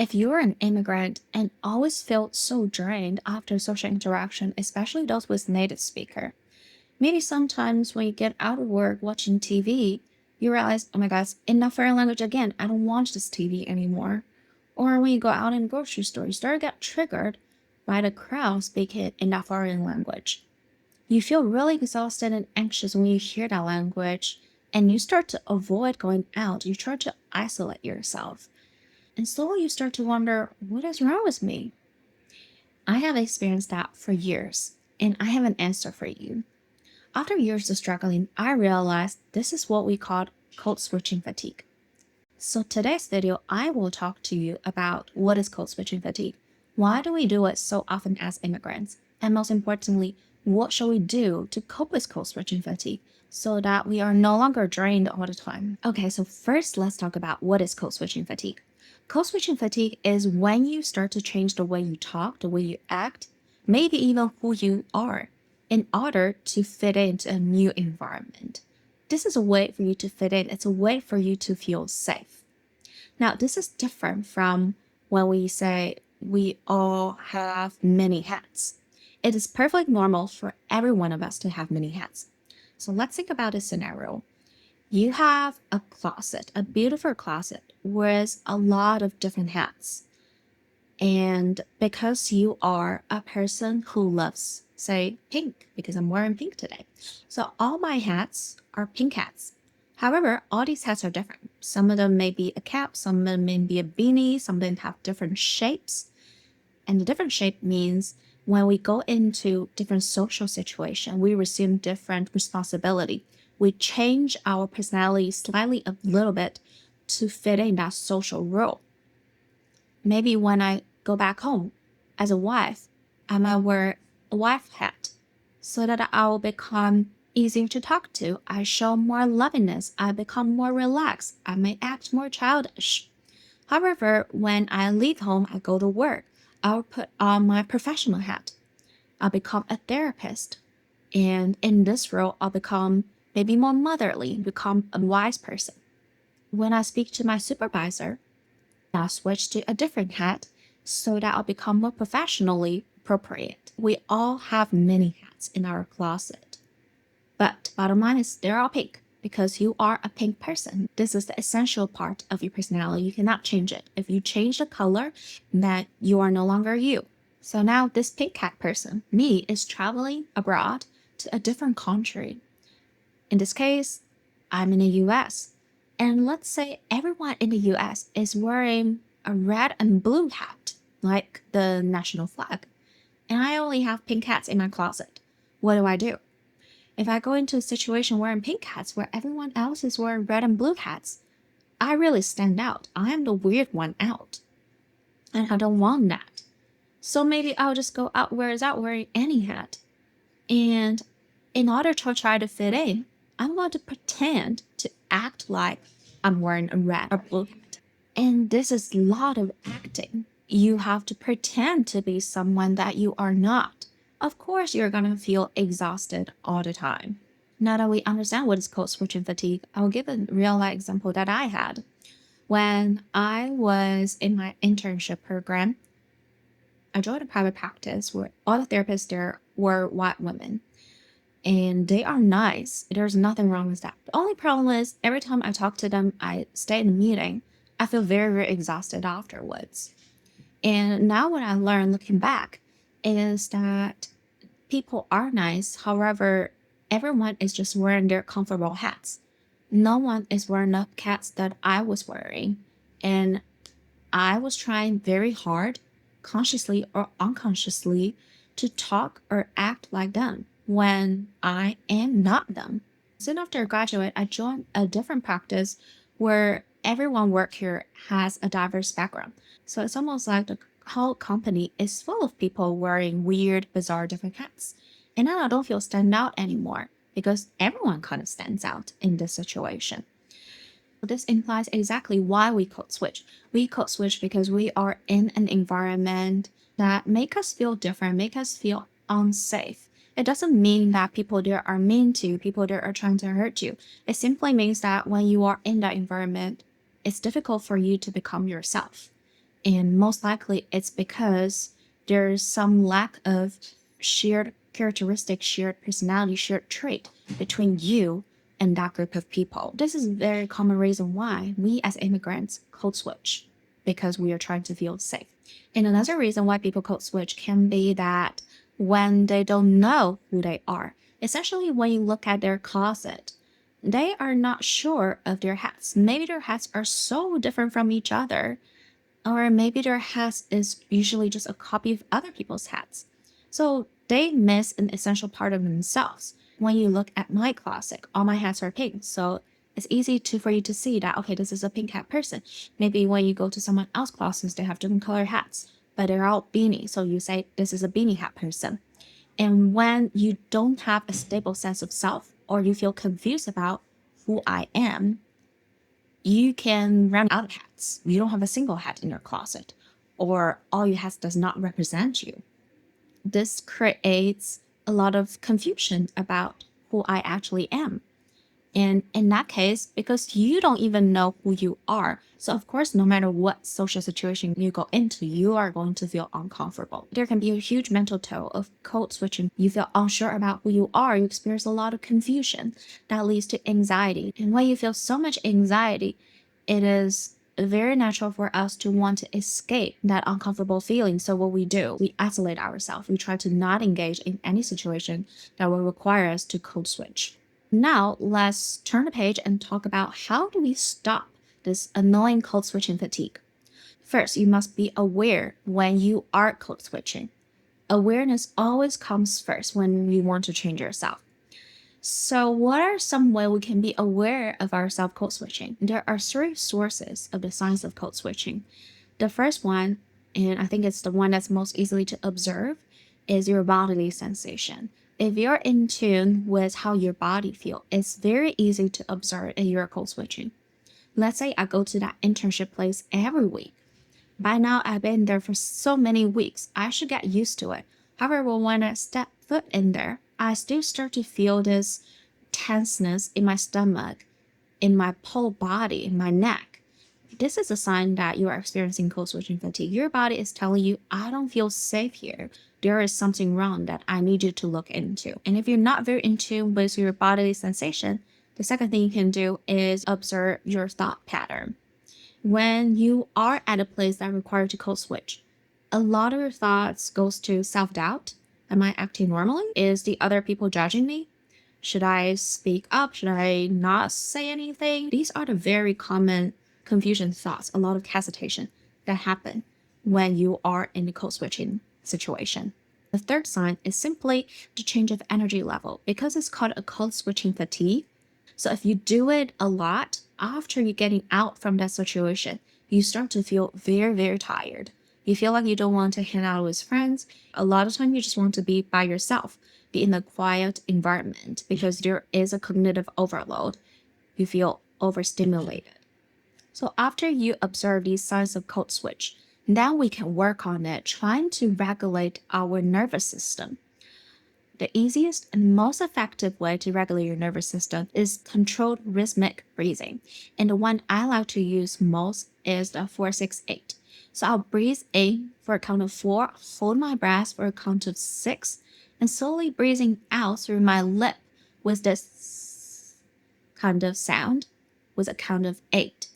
If you're an immigrant and always feel so drained after social interaction, especially those with native speaker, maybe sometimes when you get out of work watching TV, you realize, oh my gosh, enough foreign language again. I don't watch this TV anymore. Or when you go out in the grocery store, you start to get triggered by the crowd speaking in that foreign language. You feel really exhausted and anxious when you hear that language, and you start to avoid going out. You try to isolate yourself. And slowly you start to wonder, what is wrong with me? I have experienced that for years, and I have an answer for you. After years of struggling, I realized this is what we call code switching fatigue. So today's video, I will talk to you about what is code switching fatigue. Why do we do it so often as immigrants? And most importantly, what should we do to cope with code switching fatigue so that we are no longer drained all the time? Okay, so first let's talk about what is code switching fatigue. Code switching fatigue is when you start to change the way you talk, the way you act, maybe even who you are, in order to fit into a new environment. This is a way for you to fit in. It's a way for you to feel safe. Now, this is different from when we say we all have many hats. It is perfectly normal for every one of us to have many hats. So let's think about a scenario. You have a closet, a beautiful closet with a lot of different hats. And because you are a person who loves, say, pink, because I'm wearing pink today. So all my hats are pink hats. However, all these hats are different. Some of them may be a cap, some of them may be a beanie, some of them have different shapes. And the different shape means when we go into different social situation, we assume different responsibility. We change our personality slightly a little bit to fit in that social role. Maybe when I go back home as a wife, I might wear a wife hat so that I will become easier to talk to. I show more lovingness. I become more relaxed. I may act more childish. However, when I leave home, I go to work. I'll put on my professional hat. I'll become a therapist. And in this role, I'll become maybe more motherly, become a wise person. When I speak to my supervisor, I'll switch to a different hat so that I'll become more professionally appropriate. We all have many hats in our closet. But bottom line is they're all pink because you are a pink person. This is the essential part of your personality. You cannot change it. If you change the color, then you are no longer you. So now this pink hat person, me, is traveling abroad to a different country. In this case, I'm in the US. And let's say everyone in the US is wearing a red and blue hat, like the national flag. And I only have pink hats in my closet. What do? If I go into a situation wearing pink hats where everyone else is wearing red and blue hats, I really stand out. I am the weird one out. And I don't want that. So maybe I'll just go out without wearing any hat. And in order to try to fit in, I'm going to pretend to act like I'm wearing a red or blue hat. And this is a lot of acting. You have to pretend to be someone that you are not. Of course, you're going to feel exhausted all the time. Now that we understand what is code switching fatigue, I'll give a real life example that I had. When I was in my internship program, I joined a private practice where all the therapists there were white women. And they are nice. There's nothing wrong with that. The only problem is every time I talk to them, I stay in a meeting, I feel very, very exhausted afterwards. And now what I learned looking back is that people are nice. However, everyone is just wearing their comfortable hats. No one is wearing the hats that I was wearing. And I was trying very hard, consciously or unconsciously, to talk or act like them when I am not them. Soon after I graduate, I joined a different practice where everyone work here has a diverse background. So it's almost like the whole company is full of people wearing weird, bizarre, different hats. And now I don't feel stand out anymore because everyone kind of stands out in this situation. This implies exactly why we code switch. We code switch because we are in an environment that make us feel different, make us feel unsafe. It doesn't mean that people there are mean to you, people there are trying to hurt you. It simply means that when you are in that environment, it's difficult for you to become yourself. And most likely it's because there's some lack of shared characteristic, shared personality, shared trait between you and that group of people. This is a very common reason why we as immigrants code switch, because we are trying to feel safe. And another reason why people code switch can be that when they don't know who they are, essentially when you look at their closet, they are not sure of their hats. Maybe their hats are so different from each other, or maybe their hat is usually just a copy of other people's hats. So they miss an essential part of themselves. When you look at my closet, all my hats are pink. So it's easy for you to see that, okay, this is a pink hat person. Maybe when you go to someone else's closet, they have different color hats, but they're all beanie. So you say, this is a beanie hat person. And when you don't have a stable sense of self, or you feel confused about who I am, you can run out of hats. You don't have a single hat in your closet, or all your hats does not represent you. This creates a lot of confusion about who I actually am. And in that case, because you don't even know who you are, so of course, no matter what social situation you go into, you are going to feel uncomfortable. There can be a huge mental toll of code switching. You feel unsure about who you are. You experience a lot of confusion that leads to anxiety. And when you feel so much anxiety, it is very natural for us to want to escape that uncomfortable feeling. So what we do, we isolate ourselves. We try to not engage in any situation that will require us to code switch. Now, let's turn the page and talk about how do we stop this annoying code switching fatigue. First, you must be aware when you are code switching. Awareness always comes first when you want to change yourself. So, what are some ways we can be aware of our self code switching? There are three sources of the signs of code switching. The first one, and I think it's the one that's most easily to observe, is your bodily sensation. If you're in tune with how your body feels, it's very easy to observe if you're code switching. Let's say I go to that internship place every week. By now, I've been there for so many weeks. I should get used to it. However, when I step foot in there, I still start to feel this tenseness in my stomach, in my whole body, in my neck. This is a sign that you are experiencing code switching fatigue. Your body is telling you, I don't feel safe here. There is something wrong that I need you to look into. And if you're not very in tune with your bodily sensation, the second thing you can do is observe your thought pattern. When you are at a place that requires to code switch, a lot of your thoughts goes to self-doubt. Am I acting normally? Is the other people judging me? Should I speak up? Should I not say anything? These are the very common confusion thoughts, a lot of hesitation that happen when you are in the code switching situation. The third sign is simply the change of energy level. Because it's called a code switching fatigue, so if you do it a lot, after you're getting out from that situation, you start to feel very, very tired. You feel like you don't want to hang out with friends. A lot of time you just want to be by yourself, be in a quiet environment because there is a cognitive overload. You feel overstimulated. So after you observe these signs of code switch, then we can work on it, trying to regulate our nervous system. The easiest and most effective way to regulate your nervous system is controlled rhythmic breathing. And the one I like to use most is the 4-6-8. So I'll breathe in for a count of 4, hold my breath for a count of 6, and slowly breathing out through my lip with this kind of sound with a count of 8.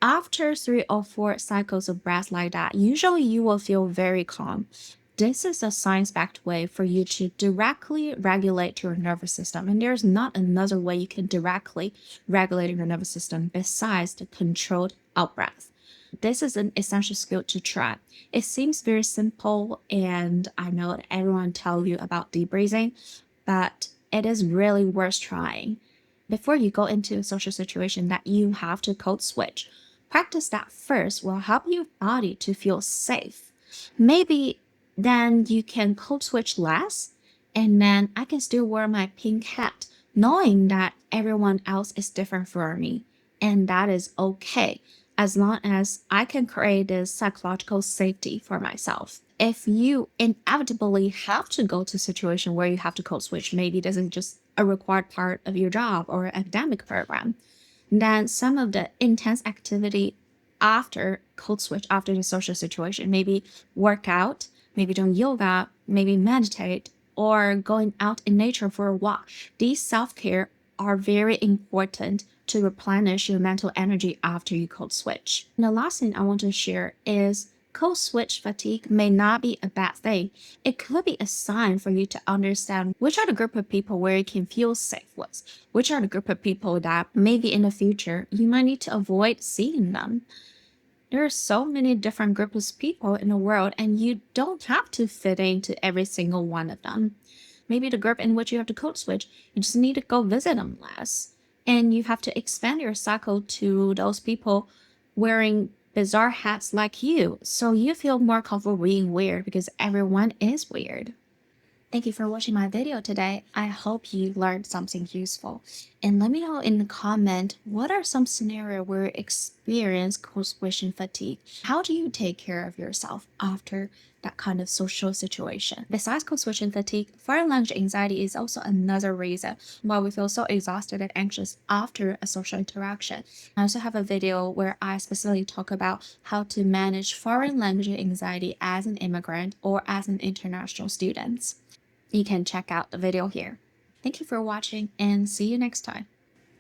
After 3 or 4 cycles of breath like that, usually you will feel very calm. This is a science-backed way for you to directly regulate your nervous system. And there's not another way you can directly regulate your nervous system besides the controlled out-breath. This is an essential skill to try. It seems very simple, and I know that everyone tells you about deep breathing, but it is really worth trying. Before you go into a social situation that you have to code switch, practice that first will help your body to feel safe. Maybe then you can code switch less, and then I can still wear my pink hat, knowing that everyone else is different from me, and that is okay, as long as I can create this psychological safety for myself. If you inevitably have to go to a situation where you have to code switch, maybe this is just a required part of your job or academic program, then some of the intense activity after code switch, after the social situation. Maybe work out, maybe doing yoga, maybe meditate, or going out in nature for a walk. These self-care are very important to replenish your mental energy after you code switch. And the last thing I want to share is code switch fatigue may not be a bad thing. It could be a sign for you to understand which are the group of people where you can feel safe with, which are the group of people that maybe in the future you might need to avoid seeing them. There are so many different groups of people in the world, and you don't have to fit into every single one of them. Maybe the group in which you have to code switch, you just need to go visit them less. And you have to expand your cycle to those people wearing bizarre hats like you, so you feel more comfortable being weird because everyone is weird. Thank you for watching my video today. I hope you learned something useful. And let me know in the comment, what are some scenarios where you experience code switching fatigue? How do you take care of yourself after that kind of social situation? Besides code switching fatigue, foreign language anxiety is also another reason why we feel so exhausted and anxious after a social interaction. I also have a video where I specifically talk about how to manage foreign language anxiety as an immigrant or as an international student. You can check out the video here. Thank you for watching and see you next time.